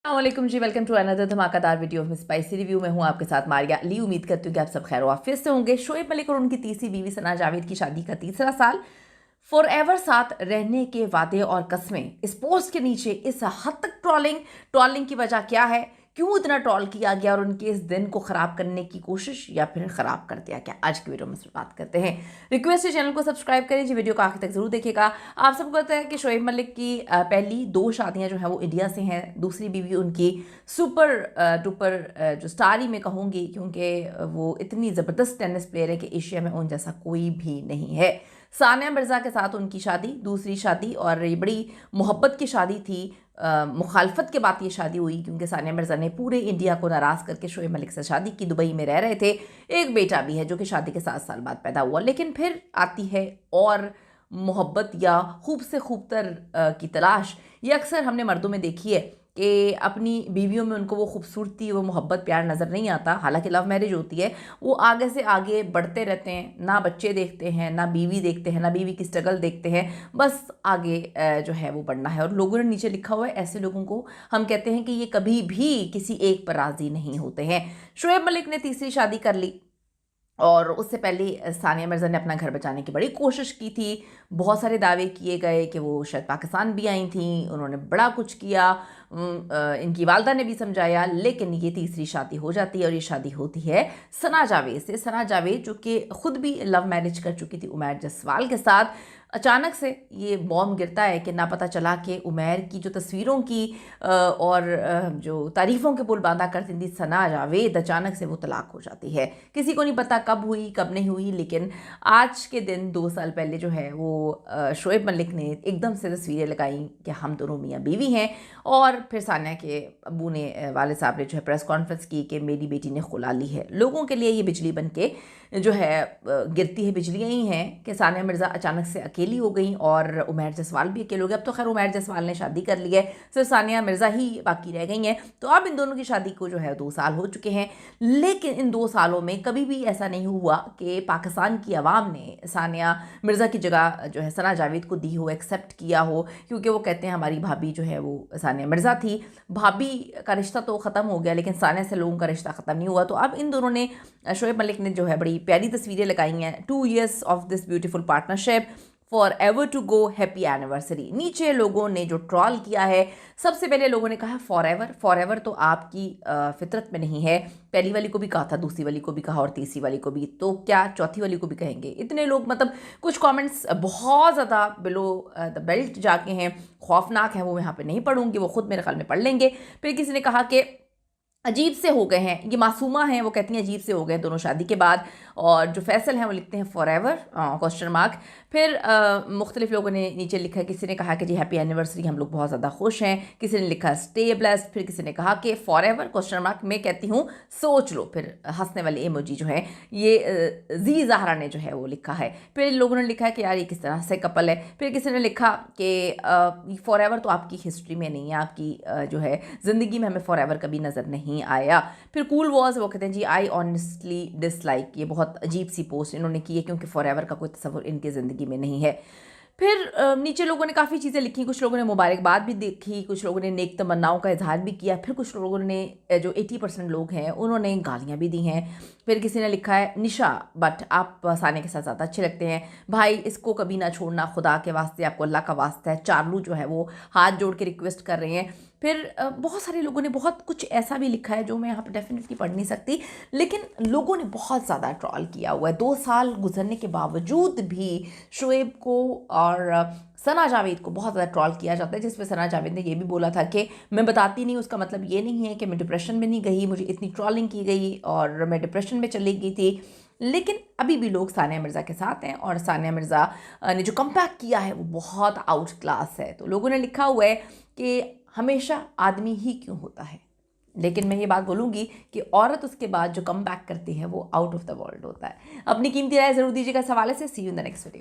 अस्सलामुअलैकुम जी, welcome to another धमाकेदार video of spicy review में हूँ आपके साथ मारिया अली। उम्मीद करती हूँ कि आप सब खैर वाफियत से होंगे। शोएब मलिक और उनकी तीसरी बीवी सना जावेद की शादी का तीसरा साल, फॉर एवर साथ रहने के वादे और कस्में। इस पोस्ट के नीचे इस हद तक ट्रॉलिंग की वजह क्या है, क्यों इतना ट्रॉल किया गया और उनके इस दिन को ख़राब करने की कोशिश या फिर ख़राब कर दिया गया, आज की वीडियो में बात करते हैं। रिक्वेस्ट है चैनल को सब्सक्राइब करें जी, वीडियो को आखिर तक जरूर देखिएगा। आप सबको पता है कि शोएब मलिक की पहली 2 शादियां जो है वो इंडिया से हैं। दूसरी बीवी उनकी सुपर डुपर जो स्टार ही मैं कहूँगी, क्योंकि वो इतनी ज़बरदस्त टेनिस प्लेयर है कि एशिया में उन जैसा कोई भी नहीं है। सानिया मिर्ज़ा के साथ उनकी शादी, दूसरी शादी, और ये बड़ी मोहब्बत की शादी थी। मुखालफत के बाद ये शादी हुई क्योंकि सानिया मिर्ज़ा ने पूरे इंडिया को नाराज़ करके शोएब मलिक से शादी की। दुबई में रह रहे थे, एक बेटा भी है जो कि शादी के 7 साल बाद पैदा हुआ। लेकिन फिर आती है और मोहब्बत या खूब से खूबतर की तलाश। ये अक्सर हमने मर्दों में देखी है कि अपनी बीवियों में उनको वो खूबसूरती, वो मोहब्बत, प्यार नज़र नहीं आता। हालांकि लव मैरिज होती है, वो आगे से आगे बढ़ते रहते हैं, ना बच्चे देखते हैं, ना बीवी देखते हैं, ना बीवी की स्ट्रगल देखते हैं, बस आगे जो है वो बढ़ना है। और लोगों ने नीचे लिखा हुआ है, ऐसे लोगों को हम कहते हैं कि ये कभी भी किसी एक पर राज़ी नहीं होते हैं। शोएब मलिक ने तीसरी शादी कर ली और उससे पहले सानिया मिर्ज़ा ने अपना घर बचाने की बड़ी कोशिश की थी। बहुत सारे दावे किए गए कि वो शायद पाकिस्तान भी आई थी, उन्होंने बड़ा कुछ किया, इनकी वालदा ने भी समझाया। लेकिन ये तीसरी शादी हो जाती है और ये शादी होती है सना जावेद से। सना जावेद जो कि ख़ुद भी लव मैरिज कर चुकी थी उमैर जसवाल के साथ। अचानक से ये बॉम्ब गिरता है कि ना पता चला कि उमैर की जो तस्वीरों की और जो तारीफ़ों के पुल बांधा करती थी सना जावेद, अचानक से वो तलाक हो जाती है। किसी को नहीं पता कब हुई कब नहीं हुई, लेकिन आज के दिन 2 साल पहले जो है वो शोएब मलिक ने एकदम से तस्वीरें लगाई कि हम दोनों मियाँ बीवी हैं। और फिर सानिया के अबू ने, वाले साहब ने जो है प्रेस कॉन्फ्रेंस की कि मेरी बेटी ने खुला ली है। लोगों के लिए ये बिजली बन के जो है गिरती है बिजलियाँ ही हैं कि सानिया मिर्ज़ा अचानक से अकेली हो गई और उमैर जसवाल भी अकेले हो गए। अब तो खैर उमैर जसवाल ने शादी कर ली है, सिर्फ सानिया मिर्ज़ा ही बाकी रह गई हैं। तो अब इन दोनों की शादी को जो है 2 साल हो चुके हैं। लेकिन इन 2 सालों में कभी भी ऐसा नहीं हुआ कि पाकिस्तान की आवाम ने सानिया मिर्ज़ा की जगह जो है सना जावेद को दी हो, एक्सेप्ट किया हो, क्योंकि वो कहते हैं हमारी भाभी जो है वो सानिया मिर्ज़ा थी। भाभी का रिश्ता तो ख़त्म हो गया, लेकिन सानिया से लोगों का रिश्ता ख़त्म नहीं हुआ। तो अब इन दोनों ने, शोएब मलिक ने जो है बड़ी प्यारी तस्वीरें लगाई हैं, 2 years of this beautiful partnership, for ever to go, happy anniversary. नीचे लोगों ने जो ट्रॉल किया है, सबसे पहले लोगों ने कहा फॉर एवर तो आपकी फितरत में नहीं है। पहली वाली को भी कहा था, दूसरी वाली को भी कहा और तीसरी वाली को भी, तो क्या चौथी वाली को भी कहेंगे? इतने लोग, मतलब कुछ कमेंट्स बहुत ज़्यादा बिलो द बेल्ट जाके हैं, खौफनाक हैं। वो यहाँ पे नहीं पढ़ूंगी, वो खुद मेरे ख्याल में पढ़ लेंगे। फिर किसी ने कहा कि अजीब से हो गए हैं, ये मासूमा हैं, वो कहती हैं अजीब से हो गए दोनों शादी के बाद। और जो फैसल हैं वो लिखते हैं फॉर एवर क्वेश्चन मार्क। फिर मुख्तलिफ लोगों ने नीचे लिखा, किसी ने कहा कि जी हैप्पी एनिवर्सरी, हम लोग बहुत ज़्यादा खुश हैं। किसी ने लिखा स्टे ब्लेस्ड। फिर किसी ने कहा कि फॉर एवर क्वेश्चन मार्क, मैं कहती हूँ सोच लो। फिर हंसने वाली इमोजी जो है ये जी ज़हरा ने जो है वो लिखा है। फिर लोगों ने लिखा कि यार ये किस तरह से कपल है। फिर किसी ने लिखा कि फॉर एवर तो आपकी हिस्ट्री में नहीं है, आपकी जो है ज़िंदगी में हमें फॉर एवर कभी नज़र नहीं आया। फिर कूल वॉज, वो कहते हैं जी आई ऑनेस्टली डिसलाइक, ये बहुत अजीब सी पोस्ट इन्होंने की है क्योंकि फॉर एवर का कोई तस्वर इनकी ज़िंदगी में नहीं है। फिर नीचे लोगों ने काफ़ी चीज़ें लिखी, कुछ लोगों ने मुबारकबाद भी देखी, कुछ लोगों ने नेक तमन्नाओं का इजहार भी किया। फिर कुछ लोगों ने, जो 80% लोग हैं, उन्होंने गालियाँ भी दी हैं। फिर किसी ने लिखा है निशा बट आप सानिया के साथ ज़्यादा अच्छे लगते हैं, भाई इसको कभी ना छोड़ना, खुदा के वास्ते, आपको अल्लाह का वास्ता है। चार्लू जो है वो हाथ जोड़ के रिक्वेस्ट कर रहे हैं। फिर बहुत सारे लोगों ने बहुत कुछ ऐसा भी लिखा है जो मैं यहाँ पर डेफिनेटली पढ़ नहीं सकती, लेकिन लोगों ने बहुत ज़्यादा ट्रॉल किया हुआ है। 2 साल गुजरने के बावजूद भी शोएब को और सना जावेद को बहुत ज़्यादा ट्रॉल किया जाता है, जिसमें सना जावेद ने ये भी बोला था कि मैं बताती नहीं, उसका मतलब ये नहीं है कि मैं डिप्रेशन में नहीं गई, मुझे इतनी ट्रॉलिंग की गई और मैं डिप्रेशन में चली गई थी। लेकिन अभी भी लोग सानिया मिर्ज़ा के साथ हैं और सानिया मिर्ज़ा ने जो कमबैक किया है वो बहुत आउट क्लास है। तो लोगों ने लिखा हुआ है कि हमेशा आदमी ही क्यों होता है, लेकिन मैं ये बात बोलूँगी कि औरत उसके बाद जो कमबैक करती है वो आउट ऑफ द वर्ल्ड होता है। अपनी कीमती राय ज़रूर दीजिएगा इस हवाले से। See you in the next video.